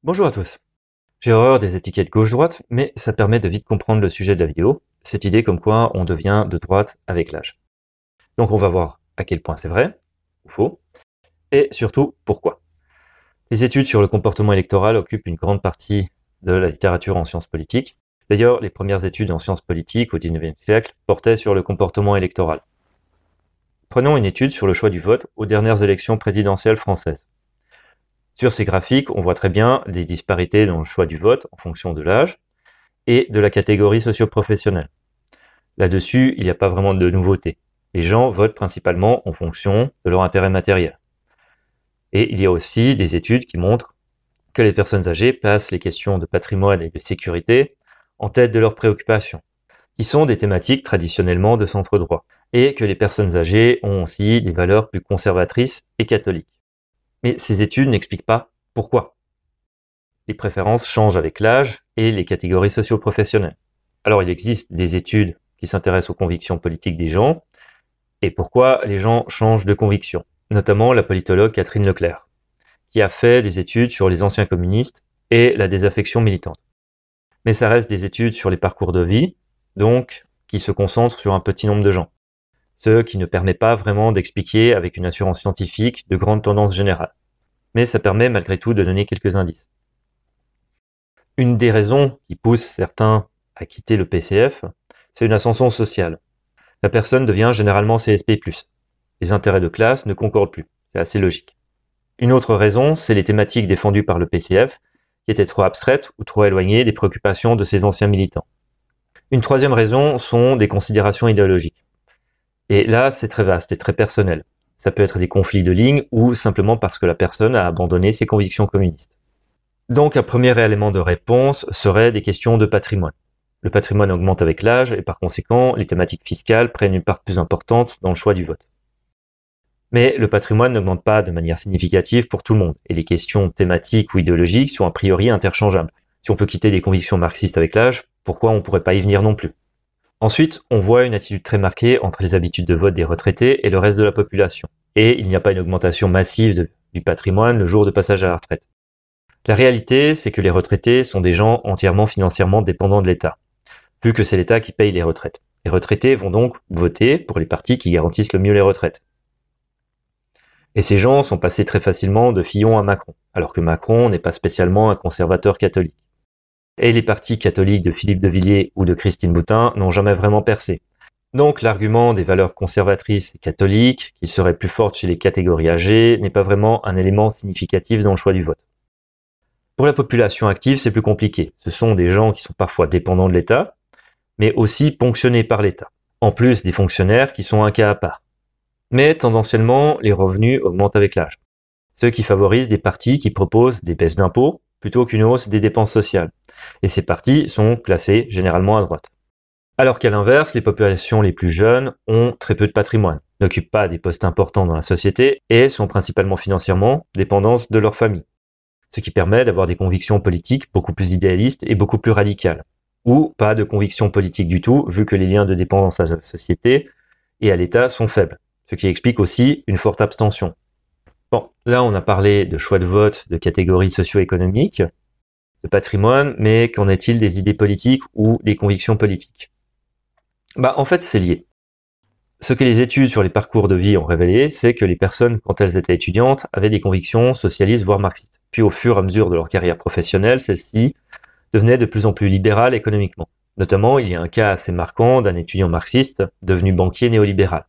Bonjour à tous. J'ai horreur des étiquettes gauche-droite, mais ça permet de vite comprendre le sujet de la vidéo, cette idée comme quoi on devient de droite avec l'âge. Donc on va voir à quel point c'est vrai, ou faux, et surtout pourquoi. Les études sur le comportement électoral occupent une grande partie de la littérature en sciences politiques. D'ailleurs, les premières études en sciences politiques au XIXe siècle portaient sur le comportement électoral. Prenons une étude sur le choix du vote aux dernières élections présidentielles françaises. Sur ces graphiques, on voit très bien des disparités dans le choix du vote en fonction de l'âge et de la catégorie socio-professionnelle. Là-dessus, il n'y a pas vraiment de nouveauté. Les gens votent principalement en fonction de leur intérêt matériel. Et il y a aussi des études qui montrent que les personnes âgées placent les questions de patrimoine et de sécurité en tête de leurs préoccupations, qui sont des thématiques traditionnellement de centre droit, et que les personnes âgées ont aussi des valeurs plus conservatrices et catholiques. Mais ces études n'expliquent pas pourquoi. Les préférences changent avec l'âge et les catégories socio-professionnelles. Alors il existe des études qui s'intéressent aux convictions politiques des gens et pourquoi les gens changent de conviction, notamment la politologue Catherine Leclerc, qui a fait des études sur les anciens communistes et la désaffection militante. Mais ça reste des études sur les parcours de vie, donc qui se concentrent sur un petit nombre de gens, ce qui ne permet pas vraiment d'expliquer avec une assurance scientifique de grandes tendances générales. Mais ça permet malgré tout de donner quelques indices. Une des raisons qui pousse certains à quitter le PCF, c'est une ascension sociale. La personne devient généralement CSP+. Les intérêts de classe ne concordent plus. C'est assez logique. Une autre raison, c'est les thématiques défendues par le PCF, qui étaient trop abstraites ou trop éloignées des préoccupations de ses anciens militants. Une troisième raison sont des considérations idéologiques. Et là, c'est très vaste et très personnel. Ça peut être des conflits de lignes ou simplement parce que la personne a abandonné ses convictions communistes. Donc un premier élément de réponse serait des questions de patrimoine. Le patrimoine augmente avec l'âge et par conséquent, les thématiques fiscales prennent une part plus importante dans le choix du vote. Mais le patrimoine n'augmente pas de manière significative pour tout le monde, et les questions thématiques ou idéologiques sont a priori interchangeables. Si on peut quitter des convictions marxistes avec l'âge, pourquoi on ne pourrait pas y venir non plus? Ensuite, on voit une attitude très marquée entre les habitudes de vote des retraités et le reste de la population. Et il n'y a pas une augmentation massive du patrimoine le jour de passage à la retraite. La réalité, c'est que les retraités sont des gens entièrement financièrement dépendants de l'État, vu que c'est l'État qui paye les retraites. Les retraités vont donc voter pour les partis qui garantissent le mieux les retraites. Et ces gens sont passés très facilement de Fillon à Macron, alors que Macron n'est pas spécialement un conservateur catholique. Et les partis catholiques de Philippe de Villiers ou de Christine Boutin n'ont jamais vraiment percé. Donc l'argument des valeurs conservatrices et catholiques, qui seraient plus fortes chez les catégories âgées, n'est pas vraiment un élément significatif dans le choix du vote. Pour la population active, c'est plus compliqué. Ce sont des gens qui sont parfois dépendants de l'État, mais aussi ponctionnés par l'État, en plus des fonctionnaires qui sont un cas à part. Mais tendanciellement, les revenus augmentent avec l'âge, ce qui favorise des partis qui proposent des baisses d'impôts plutôt qu'une hausse des dépenses sociales. Et ces partis sont classés généralement à droite. Alors qu'à l'inverse, les populations les plus jeunes ont très peu de patrimoine, n'occupent pas des postes importants dans la société et sont principalement financièrement dépendantes de leur famille. Ce qui permet d'avoir des convictions politiques beaucoup plus idéalistes et beaucoup plus radicales. Ou pas de convictions politiques du tout, vu que les liens de dépendance à la société et à l'État sont faibles, ce qui explique aussi une forte abstention. Bon, là on a parlé de choix de vote, de catégories socio-économiques, de patrimoine, mais qu'en est-il des idées politiques ou des convictions politiques? En fait, c'est lié. Ce que les études sur les parcours de vie ont révélé, c'est que les personnes, quand elles étaient étudiantes, avaient des convictions socialistes, voire marxistes. Puis au fur et à mesure de leur carrière professionnelle, celles-ci devenaient de plus en plus libérales économiquement. Notamment, il y a un cas assez marquant d'un étudiant marxiste devenu banquier néolibéral.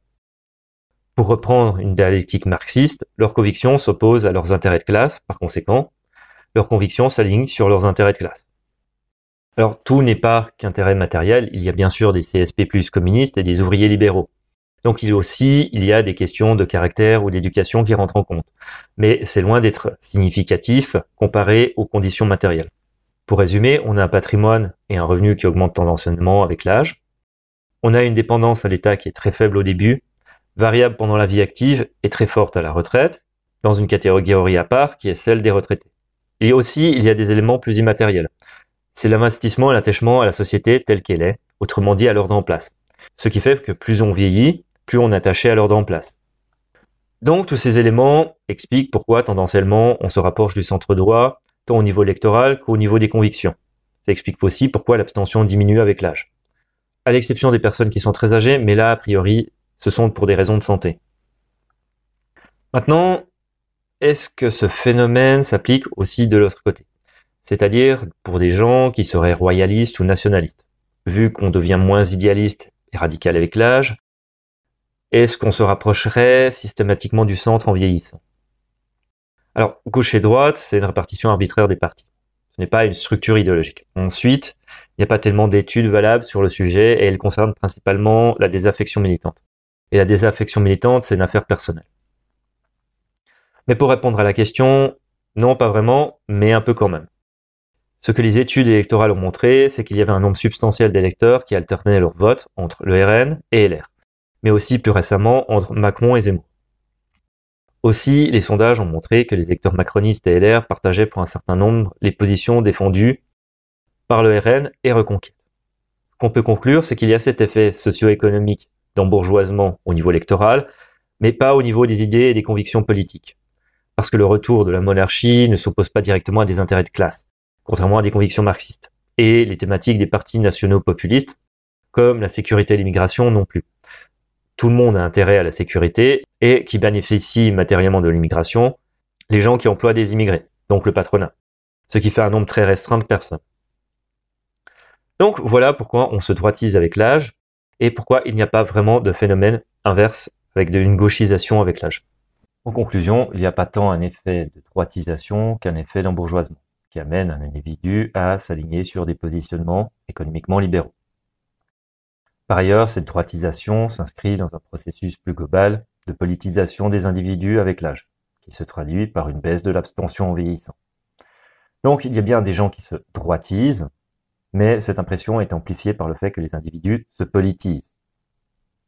Pour reprendre une dialectique marxiste, leurs convictions s'opposent à leurs intérêts de classe, par conséquent, leurs convictions s'alignent sur leurs intérêts de classe. Alors, tout n'est pas qu'intérêt matériel, il y a bien sûr des CSP+ communistes et des ouvriers libéraux. Donc il y a des questions de caractère ou d'éducation qui rentrent en compte. Mais c'est loin d'être significatif comparé aux conditions matérielles. Pour résumer, on a un patrimoine et un revenu qui augmentent tendanciellement avec l'âge. On a une dépendance à l'État qui est très faible au début, variable pendant la vie active et très forte à la retraite, dans une catégorie à part qui est celle des retraités. Et aussi, il y a des éléments plus immatériels. C'est l'investissement et l'attachement à la société telle qu'elle est, autrement dit à l'ordre en place. Ce qui fait que plus on vieillit, plus on est attaché à l'ordre en place. Donc tous ces éléments expliquent pourquoi tendanciellement on se rapproche du centre droit, tant au niveau électoral qu'au niveau des convictions. Ça explique aussi pourquoi l'abstention diminue avec l'âge. À l'exception des personnes qui sont très âgées, mais là, a priori, ce sont pour des raisons de santé. Maintenant, est-ce que ce phénomène s'applique aussi de l'autre côté? C'est-à-dire pour des gens qui seraient royalistes ou nationalistes. Vu qu'on devient moins idéaliste et radical avec l'âge, est-ce qu'on se rapprocherait systématiquement du centre en vieillissant? Alors, gauche et droite, c'est une répartition arbitraire des partis. Ce n'est pas une structure idéologique. Ensuite, il n'y a pas tellement d'études valables sur le sujet et elles concernent principalement la désaffection militante. Et la désaffection militante, c'est une affaire personnelle. Mais pour répondre à la question, non, pas vraiment, mais un peu quand même. Ce que les études électorales ont montré, c'est qu'il y avait un nombre substantiel d'électeurs qui alternaient leur vote entre le RN et LR, mais aussi plus récemment entre Macron et Zemmour. Aussi, les sondages ont montré que les électeurs macronistes et LR partageaient pour un certain nombre les positions défendues par le RN et Reconquête. Ce qu'on peut conclure, c'est qu'il y a cet effet socio-économique d'embourgeoisement au niveau électoral, mais pas au niveau des idées et des convictions politiques. Parce que le retour de la monarchie ne s'oppose pas directement à des intérêts de classe, contrairement à des convictions marxistes. Et les thématiques des partis nationaux populistes, comme la sécurité et l'immigration, non plus. Tout le monde a intérêt à la sécurité et qui bénéficie matériellement de l'immigration, les gens qui emploient des immigrés, donc le patronat, ce qui fait un nombre très restreint de personnes. Donc voilà pourquoi on se droitise avec l'âge et pourquoi il n'y a pas vraiment de phénomène inverse avec une gauchisation avec l'âge. En conclusion, il n'y a pas tant un effet de droitisation qu'un effet d'embourgeoisement, qui amène un individu à s'aligner sur des positionnements économiquement libéraux. Par ailleurs, cette droitisation s'inscrit dans un processus plus global de politisation des individus avec l'âge, qui se traduit par une baisse de l'abstention en vieillissant. Donc il y a bien des gens qui se droitisent, mais cette impression est amplifiée par le fait que les individus se politisent.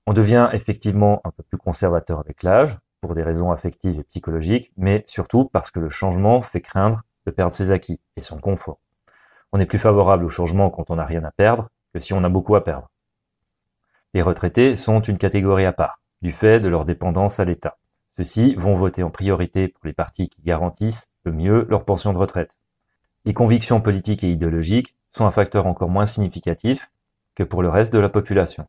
On devient effectivement un peu plus conservateur avec l'âge, pour des raisons affectives et psychologiques, mais surtout parce que le changement fait craindre de perdre ses acquis et son confort. On est plus favorable au changement quand on n'a rien à perdre que si on a beaucoup à perdre. Les retraités sont une catégorie à part, du fait de leur dépendance à l'État. Ceux-ci vont voter en priorité pour les partis qui garantissent le mieux leur pension de retraite. Les convictions politiques et idéologiques sont un facteur encore moins significatif que pour le reste de la population.